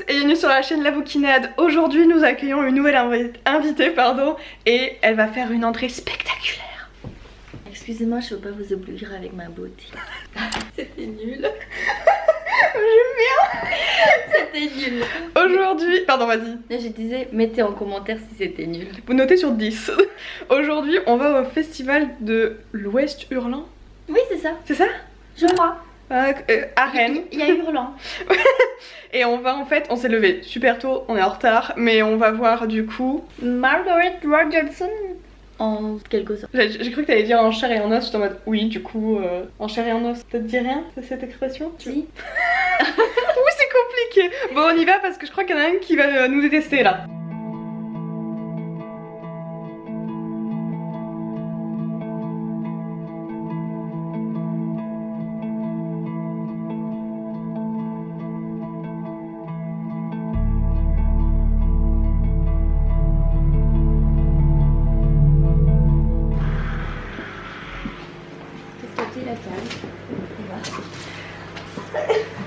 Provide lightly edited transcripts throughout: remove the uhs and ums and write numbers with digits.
et bienvenue sur la chaîne La Bouquinade. Aujourd'hui nous accueillons une nouvelle invitée et elle va faire une entrée spectaculaire. Excusez-moi, je peux pas vous obligera avec ma beauté. C'était nul. J'aime bien. C'était nul. Aujourd'hui, pardon vas-y. Je disais, mettez en commentaire si c'était nul. Vous notez sur 10. Aujourd'hui on va au festival de l'Ouest Hurlant. Oui c'est ça. C'est ça? Je crois. À Rennes. Il y a Hurlant. Et on va en fait, on s'est levé super tôt, on est en retard, mais on va voir du coup Margaret Rogerson en quelque sorte. J'ai cru que t'allais dire en chair et en os, j'étais en mode oui du coup en chair et en os. Ça te dit rien cette expression? Si. Oui c'est compliqué. Bon on y va parce que je crois qu'il y en a un qui va nous détester là.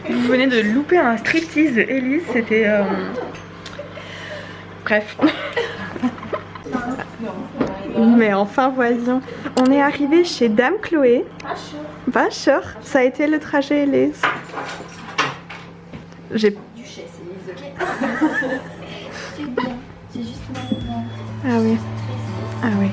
Vous venez de louper un striptease de Elise, c'était bref. Mais enfin voyons, on est arrivé chez Dame Chloé. Bonjour. Ça a été le trajet Elise. J'ai... Duchesse Elise, ok. C'est bien, c'est juste maintenant. Ah oui. Ah oui.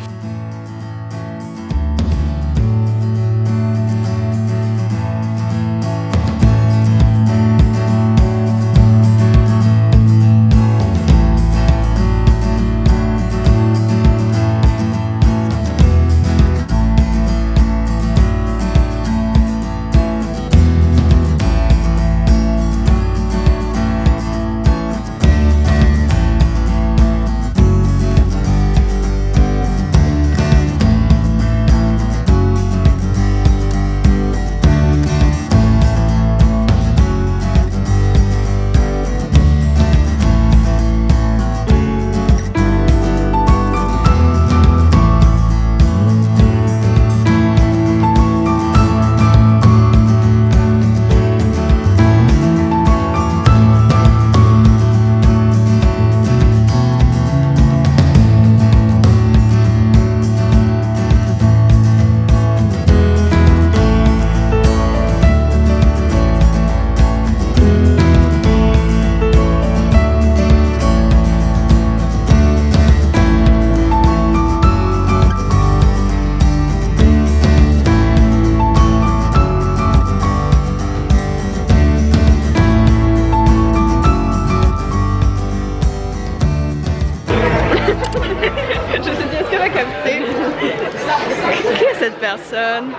Qui est cette personne?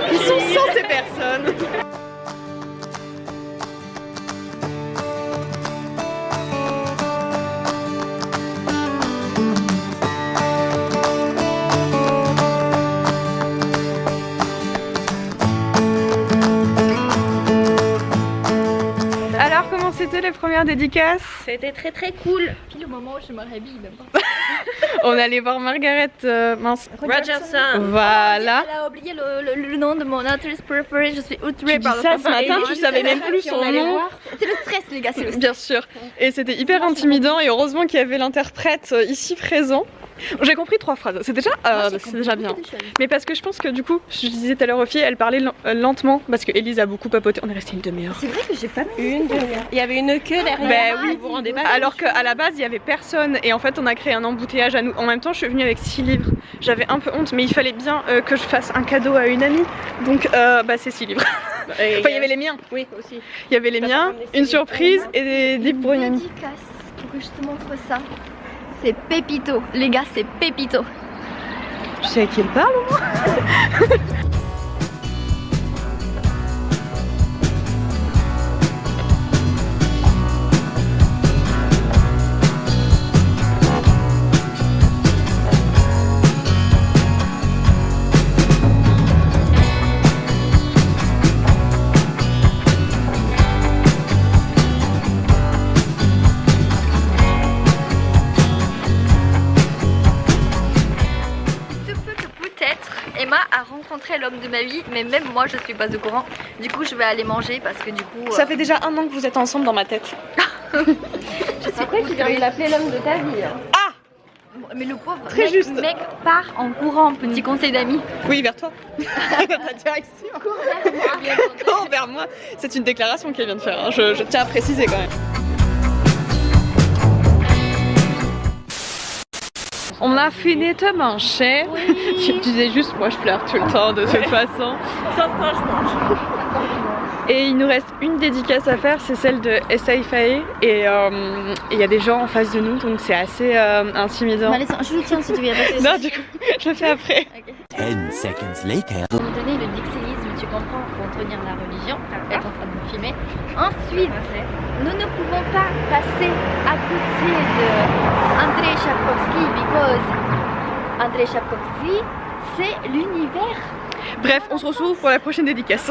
Qui sont ces personnes? Alors comment c'était les premières dédicaces? C'était très cool. Puis au moment où je me rhabille même pas. On allait voir Margaret Rogerson. Voilà. Elle a oublié le nom de mon actrice préférée, je suis outrée Tu dis par le ça ce matin, tu savais même plus son nom. C'est le stress les gars, c'est le stress. Bien sûr. Et c'était hyper intimidant et heureusement qu'il y avait l'interprète ici présent. J'ai compris 3 phrases, c'est déjà bien. Mais parce que je pense que du coup, je disais tout à l'heure aux filles, elle parlait lentement parce que Elise a beaucoup papoté. On est resté une demi-heure. C'est vrai que j'ai pas mis une demi-heure. Il y avait une queue derrière. Ben oui, vous vous rendez pas. alors qu'à la base il y avait personne et en fait on a créé un embouteillage à nous. En même temps je suis venue avec 6 livres. J'avais un peu honte mais il fallait bien que je fasse un cadeau à une amie. Donc bah c'est 6 livres. Enfin il y avait les miens. Oui aussi. Il y avait les miens, une surprise et des livres pour une amie. Dédicace pour que je te montre ça. C'est Pépito, les gars c'est Pépito. Je sais à qui elle parle au moins. Emma a rencontré l'homme de ma vie, mais même moi je suis pas au courant. Du coup je vais aller manger parce que du coup... Ça fait déjà 1 an que vous êtes ensemble dans ma tête. Je suis quoi qui vient de l'appeler l'homme de ta vie. Ah! Mais le pauvre Très juste. mec part en courant, petit conseil d'amis. Oui, vers toi. Ta direction. Cours vers moi. C'est une déclaration qu'elle vient de faire, hein. Je tiens à préciser quand même. On a fini de manger. Oui. Tu disais juste, moi je pleure tout le temps de toute façon. Sauf quand je mange. Et il nous reste une dédicace à faire, c'est celle de SAFAE. Et il y a des gens en face de nous, donc c'est assez intimidant. Allez, je le tiens si tu viens passer. Non, du coup, je le fais après. Okay. 10 seconds later. Vous donner le dixélisme, tu comprends, pour entretenir la religion. Elle est en train de me filmer. Ensuite, nous ne pouvons pas passer à côté de Andrei Tchaïkovski, because Andrei Tchaïkovski, c'est l'univers. Bref, on se retrouve pour la prochaine dédicace.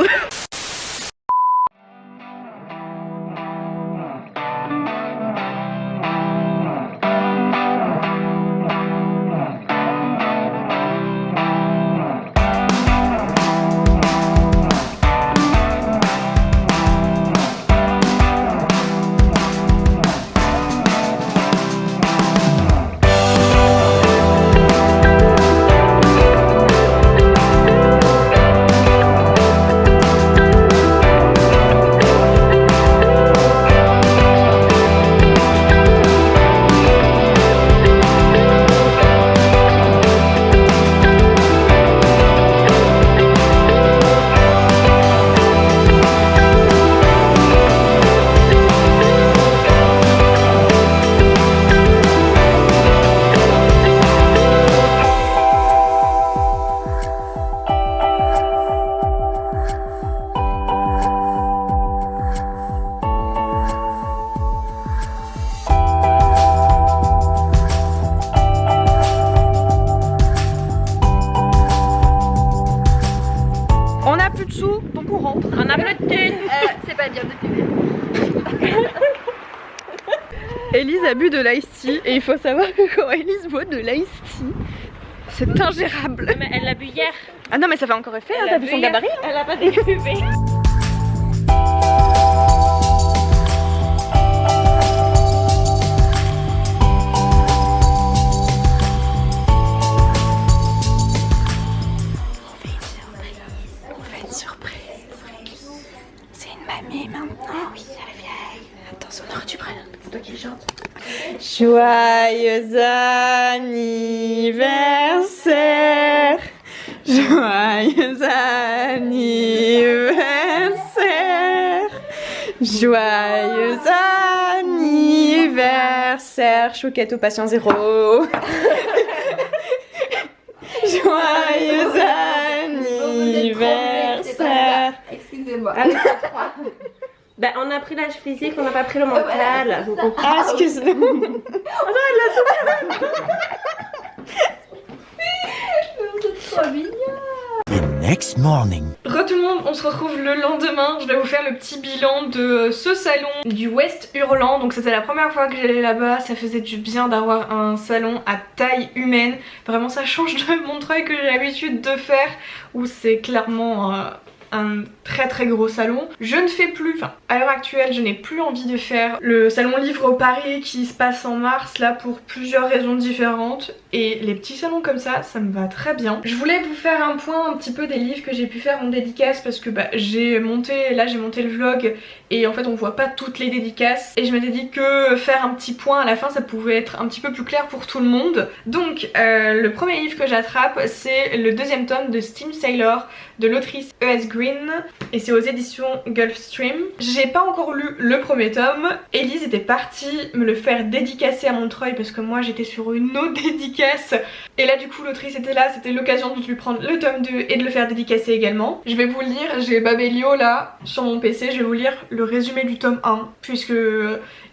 Donc on rentre. On a plus de thune. C'est pas bien de filmer. Elise a bu de l'ice tea et il faut savoir que quand Elise boit de l'ice tea, c'est ingérable. Mais elle l'a bu hier. Ah non mais ça fait encore effet, hein, t'as vu son hier. gabarit? Elle a pas décupé. Joyeux anniversaire, joyeux anniversaire, joyeux anniversaire, Chouquette au patient zéro. Joyeux anniversaire. Excusez-moi. Ben, on a pris l'âge physique, on n'a pas pris le mental. Vous comprenez? Ah, excuse-nous. C'est trop mignon. The next morning. Re tout le monde, on se retrouve le lendemain. Je vais vous faire le petit bilan de ce salon du West Hurlant. Donc c'était la première fois que j'allais là-bas. Ça faisait du bien d'avoir un salon à taille humaine. Vraiment ça change de Montreuil que j'ai l'habitude de faire, où c'est clairement un très très gros salon. Je ne fais plus, enfin à l'heure actuelle je n'ai plus envie de faire le salon livre au Paris qui se passe en mars là pour plusieurs raisons différentes, et les petits salons comme ça me va très bien. Je voulais vous faire un point un petit peu des livres que j'ai pu faire en dédicace parce que j'ai monté le vlog et en fait on voit pas toutes les dédicaces et je m'étais dit que faire un petit point à la fin ça pouvait être un petit peu plus clair pour tout le monde. Donc le premier livre que j'attrape c'est le deuxième tome de Steam Sailor de l'autrice E.S. Green et c'est aux éditions Gulfstream. J'ai pas encore lu le premier tome. Elise était partie me le faire dédicacer à Montreuil parce que moi j'étais sur une autre dédicace et là du coup l'autrice était là, c'était l'occasion de lui prendre le tome 2 et de le faire dédicacer également. Je vais vous lire, j'ai Babelio là sur mon PC, je vais vous lire le résumé du tome 1 puisque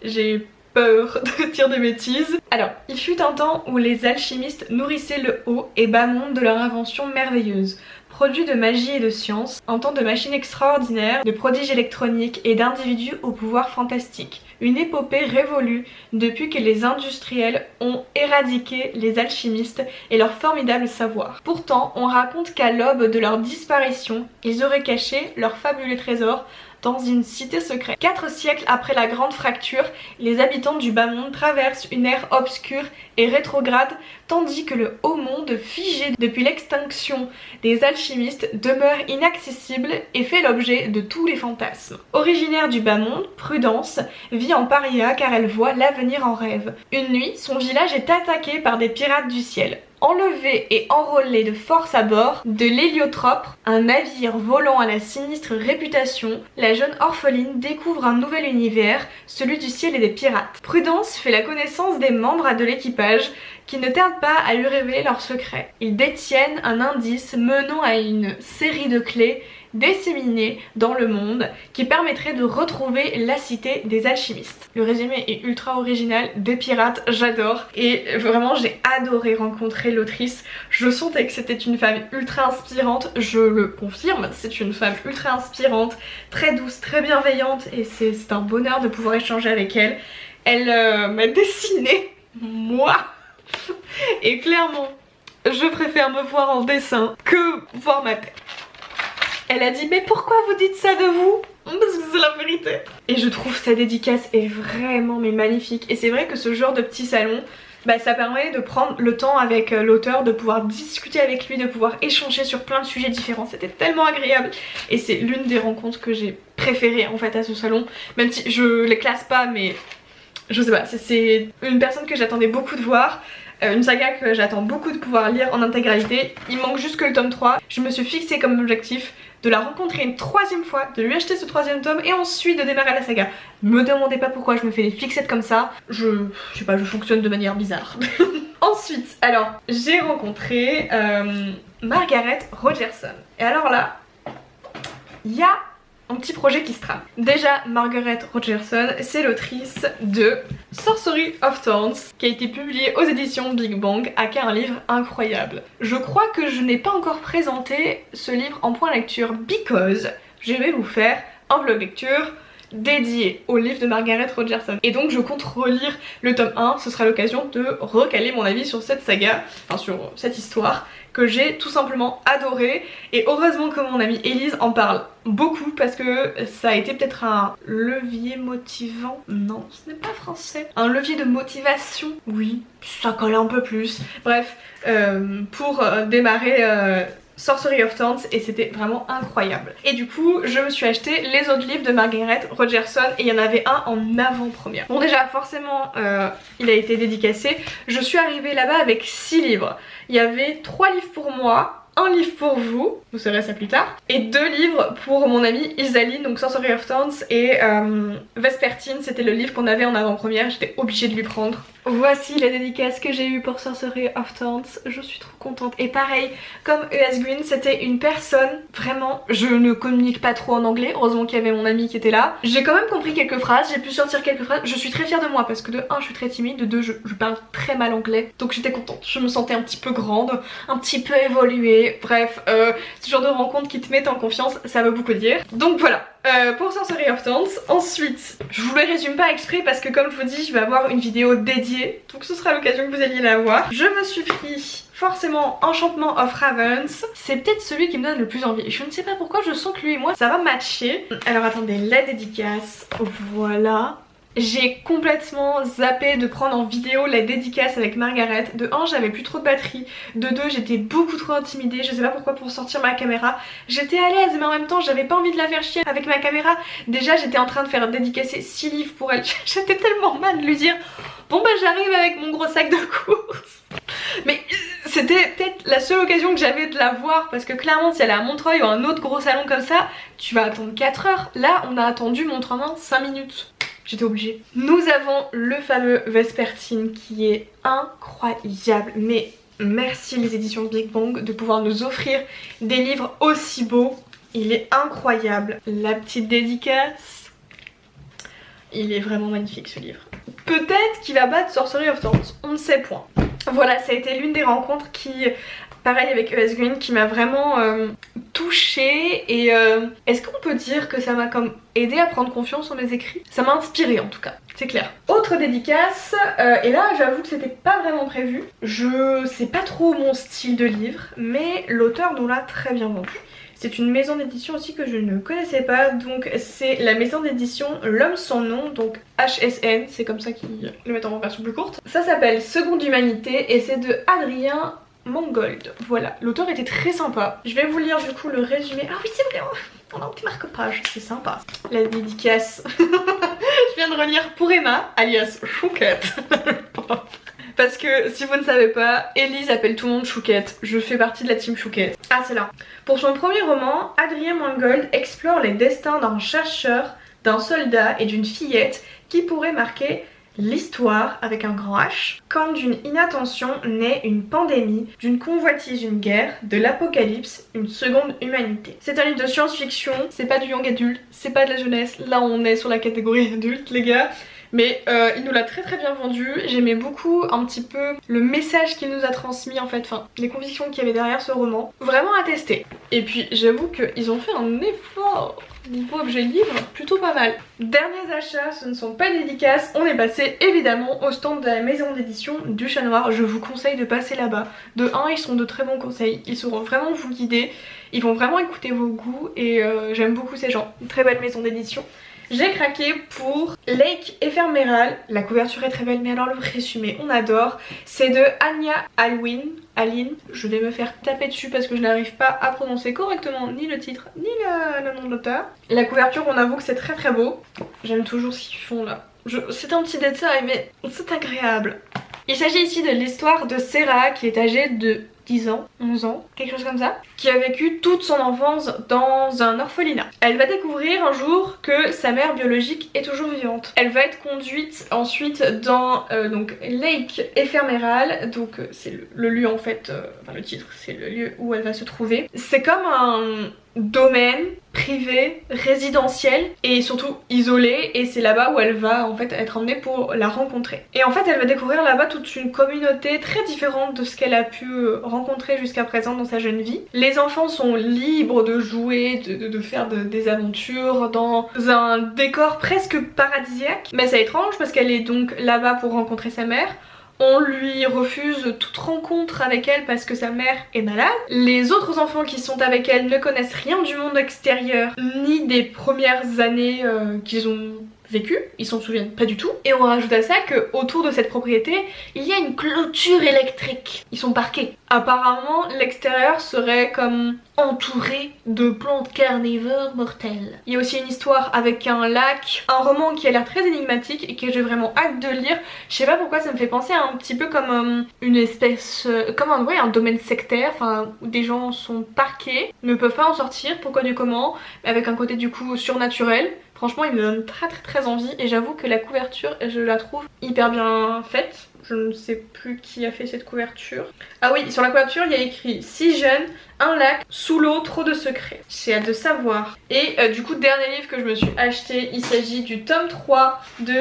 j'ai peur de dire des bêtises. Alors, il fut un temps où les alchimistes nourrissaient le haut et bas monde de leur invention merveilleuse. Produits de magie et de science, en temps de machines extraordinaires, de prodiges électroniques et d'individus au pouvoir fantastique. Une épopée révolue depuis que les industriels ont éradiqué les alchimistes et leur formidable savoir. Pourtant, on raconte qu'à l'aube de leur disparition, ils auraient caché leur fabuleux trésor dans une cité secrète. 4 siècles après la grande fracture, les habitants du bas monde traversent une ère obscure et rétrograde, tandis que le haut monde, figé depuis l'extinction des alchimistes, demeure inaccessible et fait l'objet de tous les fantasmes. Originaire du bas monde, Prudence vit en paria car elle voit l'avenir en rêve. Une nuit, son village est attaqué par des pirates du ciel. Enlevée et enrôlée de force à bord de l'Héliotrope, un navire volant à la sinistre réputation, la jeune orpheline découvre un nouvel univers, celui du ciel et des pirates. Prudence fait la connaissance des membres de l'équipage qui ne tardent pas à lui révéler leurs secrets. Ils détiennent un indice menant à une série de clés disséminées dans le monde qui permettrait de retrouver la cité des alchimistes. Le résumé est ultra original, des pirates, j'adore et vraiment j'ai adoré rencontrer l'autrice. Je sentais que c'était une femme ultra inspirante, je le confirme, c'est une femme ultra inspirante, très douce, très bienveillante et c'est un bonheur de pouvoir échanger avec elle. Elle m'a dessiné moi et clairement je préfère me voir en dessin que voir ma tête. Elle a dit mais pourquoi vous dites ça de vous? Parce que c'est la vérité. Et je trouve sa dédicace est vraiment mais magnifique. Et c'est vrai que ce genre de petit salon, bah, ça permet de prendre le temps avec l'auteur, de pouvoir discuter avec lui, de pouvoir échanger sur plein de sujets différents. C'était tellement agréable. Et c'est l'une des rencontres que j'ai préférées en fait à ce salon. Même si je les classe pas mais je sais pas, c'est une personne que j'attendais beaucoup de voir. Une saga que j'attends beaucoup de pouvoir lire en intégralité. Il manque juste que le tome 3. Je me suis fixé comme objectif de la rencontrer une 3e fois, de lui acheter ce 3e tome et ensuite de démarrer la saga. Me demandez pas pourquoi je me fais des fixettes comme ça. Je sais pas, je fonctionne de manière bizarre. Ensuite, alors, j'ai rencontré Margaret Rogerson. Et alors là, il y a un petit projet qui se trame. Déjà, Margaret Rogerson, c'est l'autrice de Sorcery of Thorns, qui a été publié aux éditions Big Bang, aka un livre incroyable. Je crois que je n'ai pas encore présenté ce livre en point lecture because je vais vous faire un vlog lecture dédié au livre de Margaret Rogerson. Et donc je compte relire le tome 1, ce sera l'occasion de recaler mon avis sur cette saga, enfin sur cette histoire que j'ai tout simplement adoré. Et heureusement que mon amie Elise en parle beaucoup parce que ça a été peut-être un levier motivant. Non, ce n'est pas français. Un levier de motivation, oui, ça colle un peu plus. Bref, pour démarrer Sorcery of Thorns et c'était vraiment incroyable. Et du coup je me suis acheté les autres livres de Margaret Rogerson et il y en avait un en avant-première. Bon déjà forcément il a été dédicacé. Je suis arrivée là-bas avec 6 livres. Il y avait 3 livres pour moi, un livre pour vous saurez ça plus tard, et 2 livres pour mon amie Isaline, donc Sorcery of Thorns et Vespertine, c'était le livre qu'on avait en avant-première, j'étais obligée de lui prendre. Voici la dédicace que j'ai eue pour Sorcery of Thorns, je suis trop contente. Et pareil, comme E.S. Green, c'était une personne, vraiment, je ne communique pas trop en anglais, heureusement qu'il y avait mon ami qui était là. J'ai quand même compris quelques phrases, j'ai pu sortir quelques phrases, je suis très fière de moi parce que de 1 je suis très timide, de 2 je parle très mal anglais, donc j'étais contente. Je me sentais un petit peu grande, un petit peu évoluée, bref, ce genre de rencontre qui te met en confiance, ça veut beaucoup dire. Donc voilà. Pour Sorcery of Thorns. Ensuite, je vous le résume pas exprès parce que comme je vous dis, je vais avoir une vidéo dédiée, donc ce sera l'occasion que vous alliez la voir. Je me suis pris forcément Enchantment of Ravens. C'est peut-être celui qui me donne le plus envie. Je ne sais pas pourquoi, je sens que lui et moi ça va matcher. Alors attendez, la dédicace, voilà. J'ai complètement zappé de prendre en vidéo la dédicace avec Margaret. De 1, j'avais plus trop de batterie. De 2, j'étais beaucoup trop intimidée. Je sais pas pourquoi pour sortir ma caméra. J'étais à l'aise mais en même temps j'avais pas envie de la faire chier avec ma caméra. Déjà j'étais en train de faire dédicacer 6 livres pour elle. J'étais tellement mal de lui dire bon bah j'arrive avec mon gros sac de courses. Mais c'était peut-être la seule occasion que j'avais de la voir parce que clairement si elle est à Montreuil ou un autre gros salon comme ça, tu vas attendre 4 heures. Là on a attendu montre en main 5 minutes. J'étais obligée. Nous avons le fameux Vespertine qui est incroyable. Mais merci les éditions Big Bang de pouvoir nous offrir des livres aussi beaux. Il est incroyable. La petite dédicace. Il est vraiment magnifique ce livre. Peut-être qu'il va battre Sorcery of Thorns. On ne sait point. Voilà, ça a été l'une des rencontres qui... Pareil avec E.S. Green qui m'a vraiment touchée et est-ce qu'on peut dire que ça m'a comme aidé à prendre confiance en mes écrits? Ça m'a inspirée en tout cas, c'est clair. Autre dédicace, et là j'avoue que c'était pas vraiment prévu. C'est pas trop mon style de livre, mais l'auteur nous l'a très bien vendu. C'est une maison d'édition aussi que je ne connaissais pas, donc c'est la maison d'édition L'Homme sans nom, donc HSN, c'est comme ça qu'ils le mettent en version plus courte. Ça s'appelle Seconde Humanité et c'est de Adrien Mangold. Voilà, l'auteur était très sympa. Je vais vous lire du coup le résumé. Ah oui c'est vrai, on a un petit marque-page, c'est sympa. La dédicace. Je viens de relire pour Emma, alias Chouquette. Parce que si vous ne savez pas, Elise appelle tout le monde Chouquette. Je fais partie de la team Chouquette. Ah c'est là. Pour son premier roman, Adrien Mangold explore les destins d'un chercheur, d'un soldat et d'une fillette qui pourraient marquer l'histoire avec un grand H, quand d'une inattention naît une pandémie, d'une convoitise une guerre, de l'apocalypse une seconde humanité. C'est un livre de science-fiction, c'est pas du young adulte, c'est pas de la jeunesse, là on est sur la catégorie adulte les gars. Mais il nous l'a très bien vendu, j'aimais beaucoup un petit peu le message qu'il nous a transmis en fait, enfin les convictions qu'il y avait derrière ce roman. Vraiment à tester. Et puis j'avoue qu'ils ont fait un effort niveau objet livre plutôt pas mal. Derniers achats, ce ne sont pas dédicaces, on est passé évidemment au stand de la maison d'édition du Chat Noir. Je vous conseille de passer là-bas. De 1, ils sont de très bons conseils, ils sauront vraiment vous guider, ils vont vraiment écouter vos goûts et j'aime beaucoup ces gens. Une très belle maison d'édition. J'ai craqué pour Lake Éphéméral. La couverture est très belle, mais alors le résumé, on adore. C'est de Anya Aline. Je vais me faire taper dessus parce que je n'arrive pas à prononcer correctement ni le titre ni le nom de l'auteur. La couverture, on avoue que c'est très beau. J'aime toujours ce qu'ils font là. C'est un petit détail, mais c'est agréable. Il s'agit ici de l'histoire de Sarah qui est âgée de 10 ans, 11 ans, quelque chose comme ça, qui a vécu toute son enfance dans un orphelinat. Elle va découvrir un jour que sa mère biologique est toujours vivante. Elle va être conduite ensuite dans donc Lake Éphéméral, donc c'est le lieu en fait, enfin le titre c'est le lieu où elle va se trouver. C'est comme un domaine privé, résidentiel et surtout isolé, et c'est là-bas où elle va en fait être emmenée pour la rencontrer. Et en fait elle va découvrir là-bas toute une communauté très différente de ce qu'elle a pu rencontrer jusqu'à présent dans sa jeune vie. Les enfants sont libres de jouer, de faire des aventures dans un décor presque paradisiaque, mais c'est étrange parce qu'elle est donc là-bas pour rencontrer sa mère. On lui refuse toute rencontre avec elle parce que sa mère est malade. Les autres enfants qui sont avec elle ne connaissent rien du monde extérieur ni des premières années qu'ils ont vécues. Ils s'en souviennent pas du tout. Et on rajoute à ça que autour de cette propriété, il y a une clôture électrique. Ils sont parqués. Apparemment, l'extérieur serait comme entouré de plantes carnivores mortelles. Il y a aussi une histoire avec un lac, un roman qui a l'air très énigmatique et que j'ai vraiment hâte de lire. Je sais pas pourquoi ça me fait penser à un petit peu comme une espèce, comme un domaine sectaire, enfin où des gens sont parqués, ne peuvent pas en sortir, pourquoi du comment, avec un côté du coup surnaturel. Franchement il me donne très envie et j'avoue que la couverture je la trouve hyper bien faite. Je ne sais plus qui a fait cette couverture. Ah oui, sur la couverture il y a écrit 6 jeunes, un lac, sous l'eau, trop de secrets. J'ai hâte de savoir. Et du coup, dernier livre que je me suis acheté, il s'agit du tome 3 de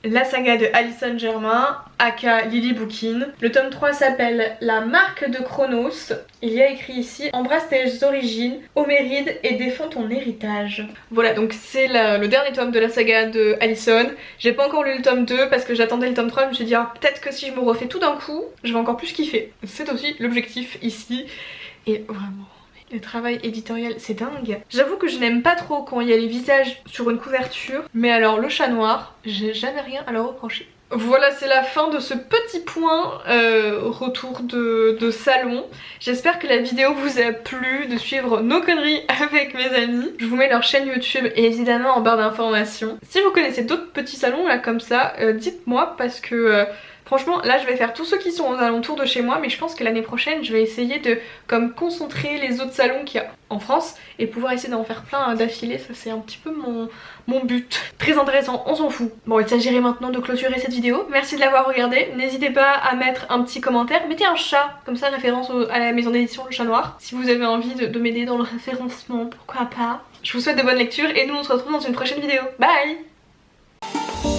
la saga de Alison Germain, aka Lily Bookin. Le tome 3 s'appelle La marque de Chronos. Il y a écrit ici « Embrasse tes origines, Homéride et défends ton héritage ». Voilà, donc c'est le dernier tome de la saga de Alison. J'ai pas encore lu le tome 2 parce que j'attendais le tome 3. Je me suis dit ah, peut-être que si je me refais tout d'un coup, je vais encore plus kiffer. C'est aussi l'objectif ici. Et vraiment, le travail éditorial, c'est dingue. J'avoue que je n'aime pas trop quand il y a les visages sur une couverture. Mais alors le Chat Noir, j'ai jamais rien à leur reprocher. Voilà, c'est la fin de ce petit point retour de salon. J'espère que la vidéo vous a plu, de suivre nos conneries avec mes amis. Je vous mets leur chaîne YouTube évidemment en barre d'informations. Si vous connaissez d'autres petits salons là comme ça, dites-moi parce que... franchement là je vais faire tous ceux qui sont aux alentours de chez moi, mais je pense que l'année prochaine je vais essayer de comme concentrer les autres salons qu'il y a en France et pouvoir essayer d'en faire plein d'affilée. Ça c'est un petit peu mon but. Très intéressant, on s'en fout. Bon, il s'agirait maintenant de clôturer cette vidéo. Merci de l'avoir regardée. N'hésitez pas à mettre un petit commentaire. Mettez un chat, comme ça référence à la maison d'édition Le Chat Noir. Si vous avez envie de m'aider dans le référencement, pourquoi pas. Je vous souhaite de bonnes lectures et nous on se retrouve dans une prochaine vidéo. Bye.